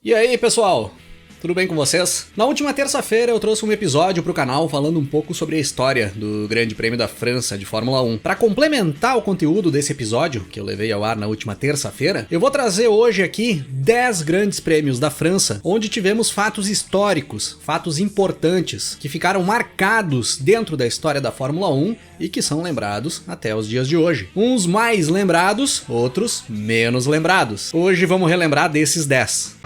E aí, pessoal? Tudo bem com vocês? Na última terça-feira eu trouxe um episódio pro canal falando um pouco sobre a história do Grande Prêmio da França de Fórmula 1. Para complementar o conteúdo desse episódio, que eu levei ao ar na última terça-feira, eu vou trazer hoje aqui 10 grandes prêmios da França, onde tivemos fatos históricos, fatos importantes, que ficaram marcados dentro da história da Fórmula 1 e que são lembrados até os dias de hoje. Uns mais lembrados, outros menos lembrados. Hoje vamos relembrar desses 10.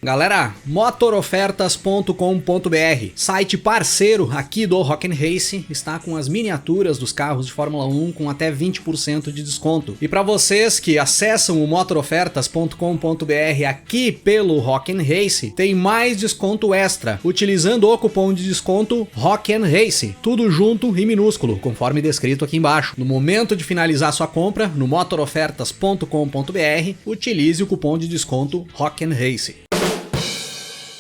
Galera, motorofertas.com.br, site parceiro aqui do Rock 'n' Race, está com as miniaturas dos carros de Fórmula 1 com até 20% de desconto. E para vocês que acessam o motorofertas.com.br aqui pelo Rock 'n' Race, tem mais desconto extra, utilizando o cupom de desconto Rock 'n' Race, tudo junto e minúsculo, conforme descrito aqui embaixo. No momento de finalizar sua compra, no motorofertas.com.br, utilize o cupom de desconto Rock 'n' Race.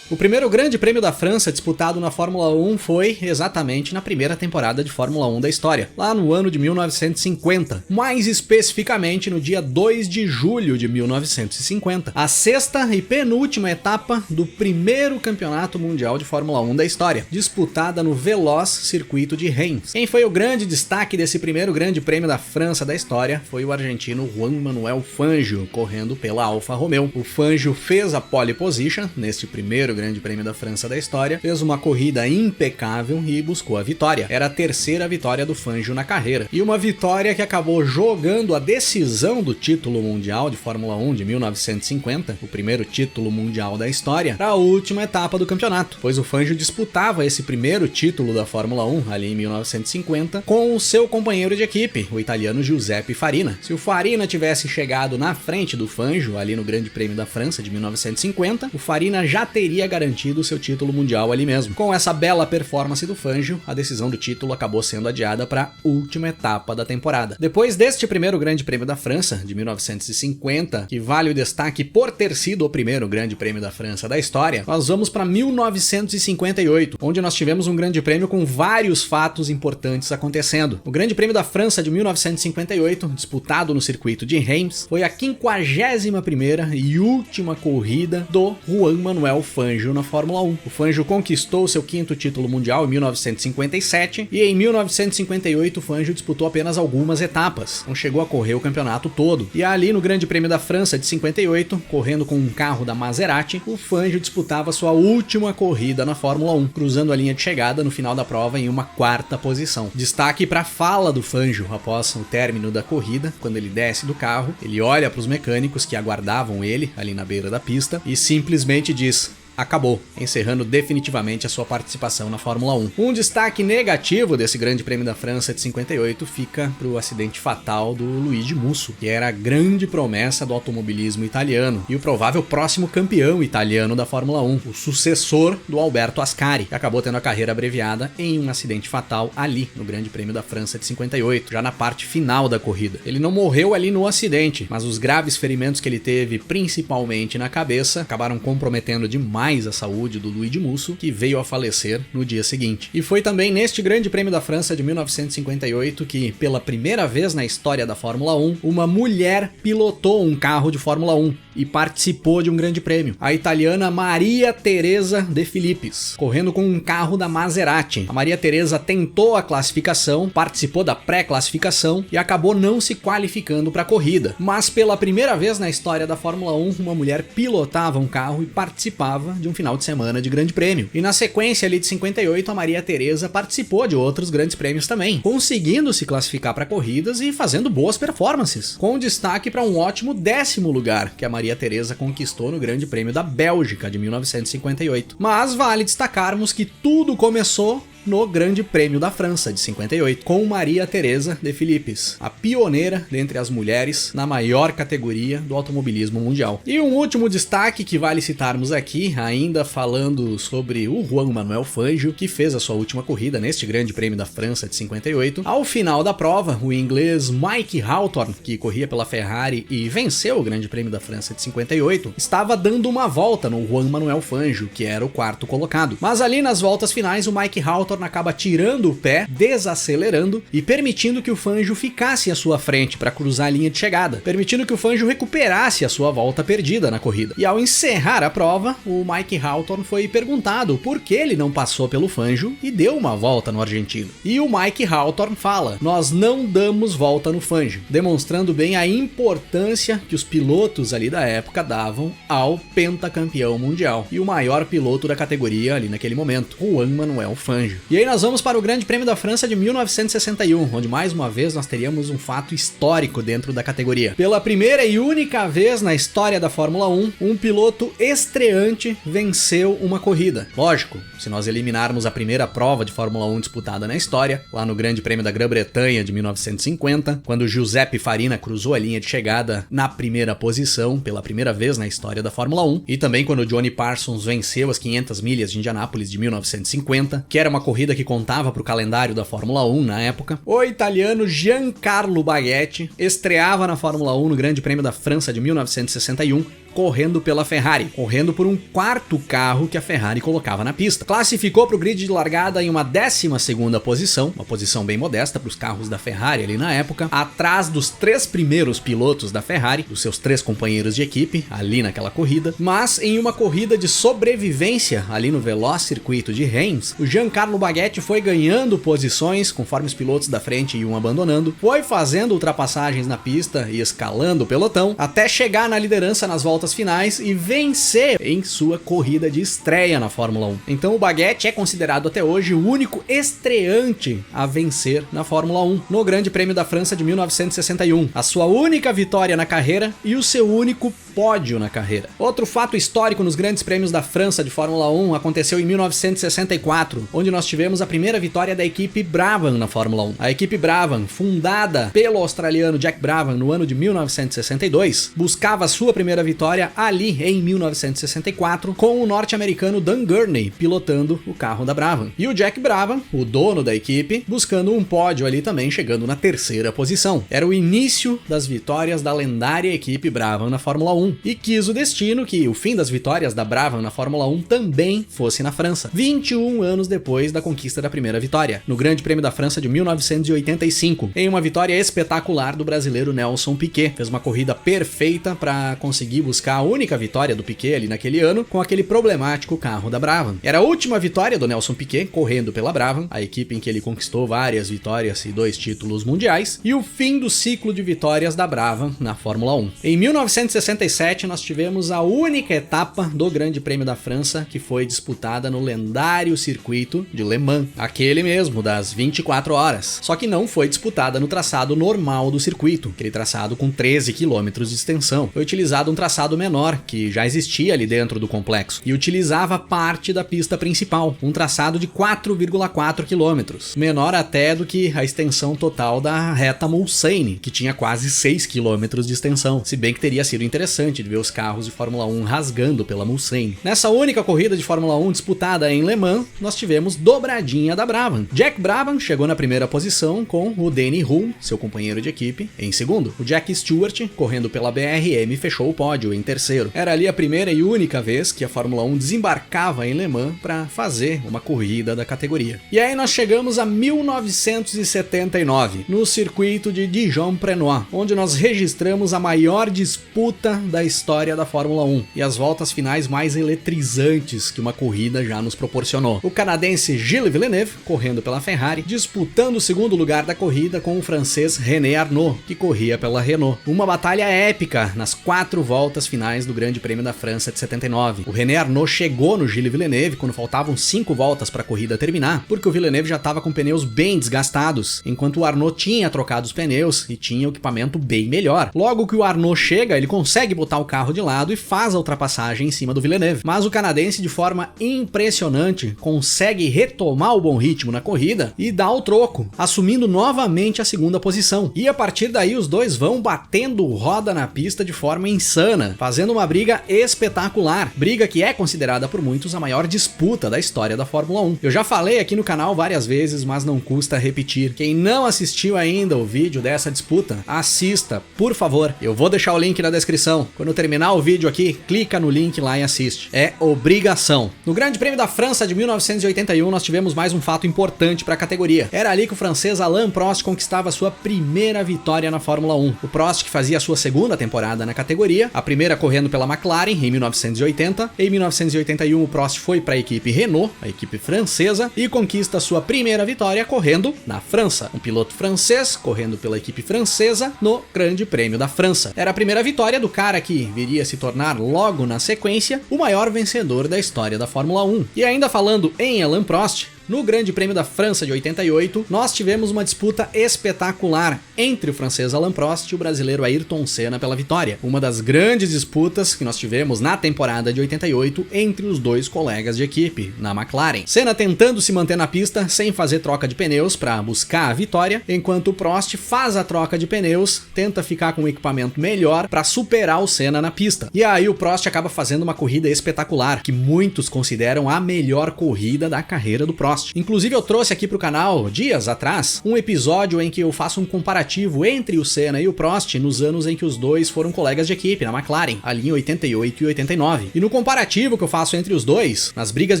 O primeiro grande prêmio da França disputado na Fórmula 1 foi exatamente na primeira temporada de Fórmula 1 da história, lá no ano de 1950, mais especificamente no dia 2 de julho de 1950, a sexta e penúltima etapa do primeiro campeonato mundial de Fórmula 1 da história, disputada no veloz circuito de Reims. Quem foi o grande destaque desse primeiro grande prêmio da França da história foi o argentino Juan Manuel Fangio, correndo pela Alfa Romeo. O Fangio fez a pole position neste primeiro Grande Prêmio da França da história, fez uma corrida impecável e buscou a vitória. Era a terceira vitória do Fangio na carreira, e uma vitória que acabou jogando a decisão do título mundial de Fórmula 1 de 1950, o primeiro título mundial da história, para a última etapa do campeonato, pois o Fangio disputava esse primeiro título da Fórmula 1 ali em 1950 com o seu companheiro de equipe, o italiano Giuseppe Farina. Se o Farina tivesse chegado na frente do Fangio ali no Grande Prêmio da França de 1950, o Farina já teria garantido seu título mundial ali mesmo. Com essa bela performance do Fangio, a decisão do título acabou sendo adiada para a última etapa da temporada. Depois deste primeiro Grande Prêmio da França, de 1950, que vale o destaque por ter sido o primeiro Grande Prêmio da França da história, nós vamos para 1958, onde nós tivemos um Grande Prêmio com vários fatos importantes acontecendo. O Grande Prêmio da França de 1958, disputado no circuito de Reims, foi a 51ª e última corrida do Juan Manuel Fangio na Fórmula 1. O Fangio conquistou seu quinto título mundial em 1957 e em 1958 o Fangio disputou apenas algumas etapas, não chegou a correr o campeonato todo. E ali no Grande Prêmio da França de 58, correndo com um carro da Maserati, o Fangio disputava sua última corrida na Fórmula 1, cruzando a linha de chegada no final da prova em uma quarta posição. Destaque para a fala do Fangio após o término da corrida, quando ele desce do carro, ele olha para os mecânicos que aguardavam ele ali na beira da pista e simplesmente diz: acabou, encerrando definitivamente a sua participação na Fórmula 1. Um destaque negativo desse Grande Prêmio da França de 58 fica para o acidente fatal do Luigi Musso, que era a grande promessa do automobilismo italiano e o provável próximo campeão italiano da Fórmula 1, o sucessor do Alberto Ascari, que acabou tendo a carreira abreviada em um acidente fatal ali no Grande Prêmio da França de 58, já na parte final da corrida. Ele não morreu ali no acidente, mas os graves ferimentos que ele teve, principalmente na cabeça, acabaram comprometendo demais a saúde do Luigi Musso, que veio a falecer no dia seguinte. E foi também neste Grande Prêmio da França de 1958 que, pela primeira vez na história da Fórmula 1, uma mulher pilotou um carro de Fórmula 1 e participou de um grande prêmio. A italiana Maria Teresa De Philippis, correndo com um carro da Maserati. A Maria Teresa tentou a classificação, participou da pré-classificação e acabou não se qualificando para a corrida. Mas pela primeira vez na história da Fórmula 1, uma mulher pilotava um carro e participava de um final de semana de grande prêmio. E na sequência ali de 58, a Maria Teresa participou de outros grandes prêmios também, conseguindo se classificar para corridas e fazendo boas performances, com destaque para um ótimo 10º lugar que a Maria Teresa conquistou no Grande Prêmio da Bélgica de 1958. Mas vale destacarmos que tudo começou no Grande Prêmio da França de 58, com Maria Teresa De Philippis, a pioneira dentre as mulheres na maior categoria do automobilismo mundial. E um último destaque que vale citarmos aqui, ainda falando sobre o Juan Manuel Fangio, que fez a sua última corrida neste Grande Prêmio da França de 58. Ao final da prova, o inglês Mike Hawthorn, que corria pela Ferrari e venceu o Grande Prêmio da França de 58, estava dando uma volta no Juan Manuel Fangio, que era o quarto colocado. Mas ali nas voltas finais, o Mike Hawthorn Hawthorne acaba tirando o pé, desacelerando e permitindo que o Fangio ficasse à sua frente para cruzar a linha de chegada, permitindo que o Fangio recuperasse a sua volta perdida na corrida. E ao encerrar a prova, o Mike Hawthorne foi perguntado por que ele não passou pelo Fangio e deu uma volta no argentino. E o Mike Hawthorne fala: nós não damos volta no Fangio, demonstrando bem a importância que os pilotos ali da época davam ao pentacampeão mundial e o maior piloto da categoria ali naquele momento, Juan Manuel Fangio. E aí nós vamos para o Grande Prêmio da França de 1961, onde mais uma vez nós teríamos um fato histórico dentro da categoria. Pela primeira e única vez na história da Fórmula 1, um piloto estreante venceu uma corrida. Lógico, se nós eliminarmos a primeira prova de Fórmula 1 disputada na história, lá no Grande Prêmio da Grã-Bretanha de 1950, quando Giuseppe Farina cruzou a linha de chegada na primeira posição pela primeira vez na história da Fórmula 1, e também quando Johnny Parsons venceu as 500 milhas de Indianápolis de 1950, que era uma corrida que contava para o calendário da Fórmula 1 na época, o italiano Giancarlo Baghetti estreava na Fórmula 1 no Grande Prêmio da França de 1961, correndo pela Ferrari, correndo por um quarto carro que a Ferrari colocava na pista. Classificou para o grid de largada em uma 12ª posição, uma posição bem modesta para os carros da Ferrari ali na época, atrás dos 3 primeiros pilotos da Ferrari, dos seus 3 companheiros de equipe ali naquela corrida, mas em uma corrida de sobrevivência ali no veloz circuito de Reims, o Giancarlo Baghetti foi ganhando posições conforme os pilotos da frente iam abandonando, foi fazendo ultrapassagens na pista e escalando o pelotão, até chegar na liderança nas voltas finais e vencer em sua corrida de estreia na Fórmula 1. Então o Baghetti é considerado até hoje o único estreante a vencer na Fórmula 1 no Grande Prêmio da França de 1961. A sua única vitória na carreira e o seu único pódio na carreira. Outro fato histórico nos Grandes Prêmios da França de Fórmula 1 aconteceu em 1964, onde nós tivemos a primeira vitória da equipe Brabham na Fórmula 1. A equipe Brabham, fundada pelo australiano Jack Brabham no ano de 1962, buscava sua primeira vitória ali em 1964 com o norte-americano Dan Gurney pilotando o carro da Brabham. E o Jack Brabham, o dono da equipe, buscando um pódio ali também, chegando na 3ª posição. Era o início das vitórias da lendária equipe Brabham na Fórmula 1 e quis o destino que o fim das vitórias da Brabham na Fórmula 1 também fosse na França, 21 anos depois da conquista da primeira vitória, no Grande Prêmio da França de 1985, em uma vitória espetacular do brasileiro Nelson Piquet. Fez uma corrida perfeita para conseguir buscar a única vitória do Piquet ali naquele ano com aquele problemático carro da Brabham. Era a última vitória do Nelson Piquet correndo pela Brabham, a equipe em que ele conquistou várias vitórias e 2 títulos mundiais, e o fim do ciclo de vitórias da Brabham na Fórmula 1. Em 1967 nós tivemos a única etapa do Grande Prêmio da França que foi disputada no lendário circuito de Le Mans, aquele mesmo das 24 horas, só que não foi disputada no traçado normal do circuito, aquele traçado com 13 km de extensão. Foi utilizado um traçado menor, que já existia ali dentro do complexo, e utilizava parte da pista principal, um traçado de 4,4 km, menor até do que a extensão total da reta Mulsanne, que tinha quase 6 km de extensão, se bem que teria sido interessante de ver os carros de Fórmula 1 rasgando pela Mulsanne. Nessa única corrida de Fórmula 1 disputada em Le Mans, nós tivemos dobradinha da Brabham. Jack Brabham chegou na primeira posição com o Danny Hulme, seu companheiro de equipe, em segundo. O Jack Stewart, correndo pela BRM, fechou o pódio em terceiro. Era ali a primeira e única vez que a Fórmula 1 desembarcava em Le Mans para fazer uma corrida da categoria. E aí nós chegamos a 1979, no circuito de Dijon-Prenois, onde nós registramos a maior disputa da história da Fórmula 1 e as voltas finais mais eletrizantes que uma corrida já nos proporcionou. O canadense Gilles Villeneuve, correndo pela Ferrari, disputando o segundo lugar da corrida com o francês René Arnoux, que corria pela Renault. Uma batalha épica nas 4 voltas finais do Grande Prêmio da França de 79. O René Arnoux chegou no Gilles Villeneuve quando faltavam 5 voltas para a corrida terminar, porque o Villeneuve já estava com pneus bem desgastados, enquanto o Arnoux tinha trocado os pneus e tinha o equipamento bem melhor. Logo que o Arnoux chega, ele consegue botar o carro de lado e faz a ultrapassagem em cima do Villeneuve. Mas o canadense, de forma impressionante, consegue retomar o bom ritmo na corrida e dá o troco, assumindo novamente a segunda posição. E a partir daí os dois vão batendo roda na pista de forma insana, fazendo uma briga espetacular, briga que é considerada por muitos a maior disputa da história da Fórmula 1. Eu já falei aqui no canal várias vezes, mas não custa repetir. Quem não assistiu ainda o vídeo dessa disputa, assista, por favor. Eu vou deixar o link na descrição. Quando terminar o vídeo aqui, clica no link lá e assiste. É obrigação. No Grande Prêmio da França de 1981, nós tivemos mais um fato importante para a categoria. Era ali que o francês Alain Prost conquistava sua primeira vitória na Fórmula 1. O Prost, que fazia a sua segunda temporada na categoria, a primeira correndo pela McLaren em 1980. Em 1981, o Prost foi para a equipe Renault, a equipe francesa, e conquista sua primeira vitória correndo na França. Um piloto francês correndo pela equipe francesa no Grande Prêmio da França. Era a primeira vitória do cara que viria a se tornar logo na sequência o maior vencedor da história da Fórmula 1. E ainda falando em Alain Prost, no Grande Prêmio da França de 88, nós tivemos uma disputa espetacular entre o francês Alain Prost e o brasileiro Ayrton Senna pela vitória. Uma das grandes disputas que nós tivemos na temporada de 88 entre os dois colegas de equipe, na McLaren. Senna tentando se manter na pista sem fazer troca de pneus para buscar a vitória, enquanto o Prost faz a troca de pneus, tenta ficar com um equipamento melhor para superar o Senna na pista. E aí o Prost acaba fazendo uma corrida espetacular, que muitos consideram a melhor corrida da carreira do Prost. Inclusive eu trouxe aqui pro canal, dias atrás, um episódio em que eu faço um comparativo entre o Senna e o Prost nos anos em que os dois foram colegas de equipe na McLaren, ali em 88 e 89. E no comparativo que eu faço entre os dois, nas brigas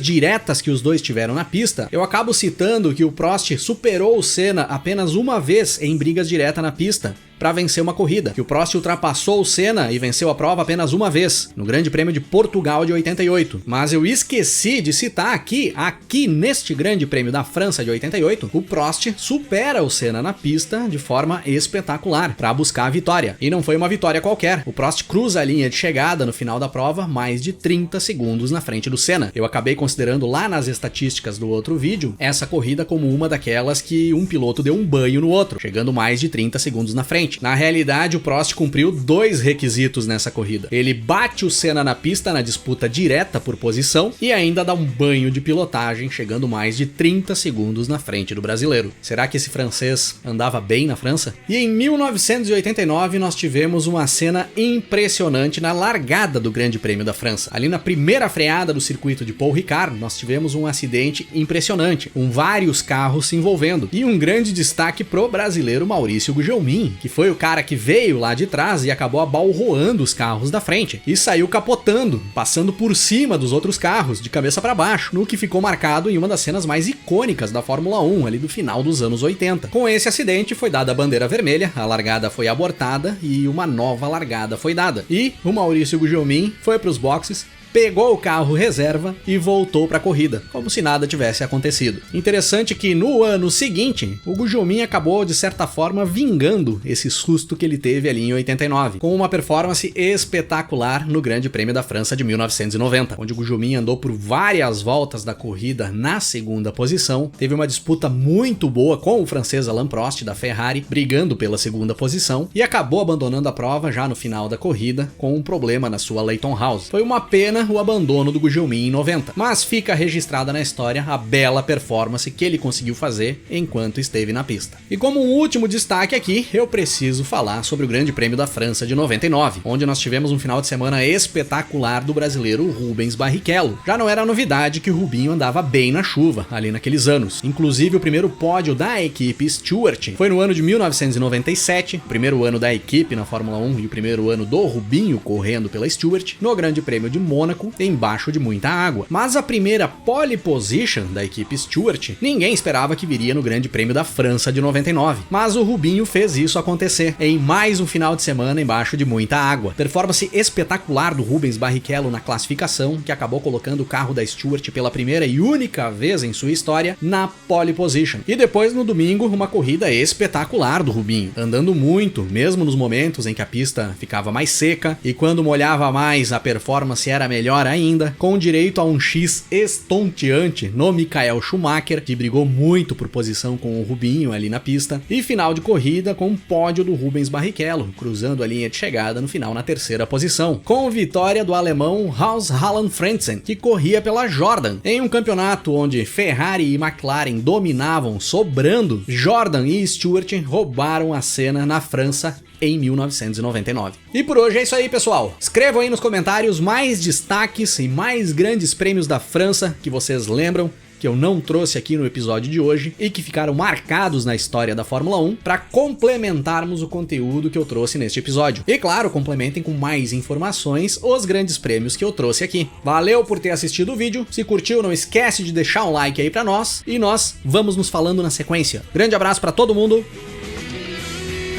diretas que os dois tiveram na pista, eu acabo citando que o Prost superou o Senna apenas uma vez em brigas diretas na pista para vencer uma corrida, que o Prost ultrapassou o Senna e venceu a prova apenas uma vez, no Grande Prêmio de Portugal de 88. Mas eu esqueci de citar aqui neste Grande Prêmio da França de 88, o Prost supera o Senna na pista de forma espetacular para buscar a vitória. E não foi uma vitória qualquer, o Prost cruza a linha de chegada no final da prova mais de 30 segundos na frente do Senna. Eu acabei considerando lá nas estatísticas do outro vídeo essa corrida como uma daquelas que um piloto deu um banho no outro, chegando mais de 30 segundos na frente. Na realidade, o Prost cumpriu dois requisitos nessa corrida. Ele bate o Senna na pista na disputa direta por posição e ainda dá um banho de pilotagem, chegando mais de 30 segundos na frente do brasileiro. Será que esse francês andava bem na França? E em 1989 nós tivemos uma cena impressionante na largada do Grande Prêmio da França. Ali na primeira freada do circuito de Paul Ricard, nós tivemos um acidente impressionante, com vários carros se envolvendo. E um grande destaque pro brasileiro Maurício Gugelmin, que foi o cara que veio lá de trás e acabou abalroando os carros da frente e saiu capotando, passando por cima dos outros carros, de cabeça para baixo, no que ficou marcado em uma das cenas mais icônicas da Fórmula 1, ali do final dos anos 80. Com esse acidente foi dada a bandeira vermelha, a largada foi abortada e uma nova largada foi dada. E o Maurício Gugelmin foi para os boxes, pegou o carro reserva e voltou para a corrida, como se nada tivesse acontecido. Interessante que no ano seguinte, o Gugelmin acabou de certa forma vingando esse susto que ele teve ali em 89, com uma performance espetacular no Grande Prêmio da França de 1990, onde o Gugelmin andou por várias voltas da corrida na segunda posição, teve uma disputa muito boa com o francês Alain Prost da Ferrari, brigando pela segunda posição, e acabou abandonando a prova já no final da corrida com um problema na sua Leyton House. Foi uma pena o abandono do Gugelmin em 90, mas fica registrada na história a bela performance que ele conseguiu fazer enquanto esteve na pista. E como um último destaque aqui, eu preciso falar sobre o Grande Prêmio da França de 99, onde nós tivemos um final de semana espetacular do brasileiro Rubens Barrichello. Já não era novidade que o Rubinho andava bem na chuva ali naqueles anos. Inclusive o primeiro pódio da equipe Stewart foi no ano de 1997, o primeiro ano da equipe na Fórmula 1 e o primeiro ano do Rubinho correndo pela Stewart, no Grande Prêmio de Mônaco, embaixo de muita água. Mas a primeira pole position da equipe Stewart, ninguém esperava que viria no Grande Prêmio da França de 99. Mas o Rubinho fez isso acontecer em mais um final de semana embaixo de muita água. Performance espetacular do Rubens Barrichello na classificação, que acabou colocando o carro da Stewart pela primeira e única vez em sua história na pole position. E depois no domingo, uma corrida espetacular do Rubinho, andando muito, mesmo nos momentos em que a pista ficava mais seca e quando molhava mais a performance era melhor ainda, com direito a um X estonteante no Michael Schumacher, que brigou muito por posição com o Rubinho ali na pista, e final de corrida com um pódio do Rubens Barrichello, cruzando a linha de chegada no final na terceira posição, com vitória do alemão Hans-Harald Frentzen, que corria pela Jordan. Em um campeonato onde Ferrari e McLaren dominavam sobrando, Jordan e Stewart roubaram a cena na França em 1999. E por hoje é isso aí, pessoal. Escrevam aí nos comentários mais destaques e mais grandes prêmios da França que vocês lembram que eu não trouxe aqui no episódio de hoje e que ficaram marcados na história da Fórmula 1 para complementarmos o conteúdo que eu trouxe neste episódio. E claro, complementem com mais informações os grandes prêmios que eu trouxe aqui. Valeu por ter assistido o vídeo, se curtiu não esquece de deixar um like aí para nós e nós vamos nos falando na sequência. Grande abraço para todo mundo,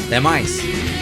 até mais!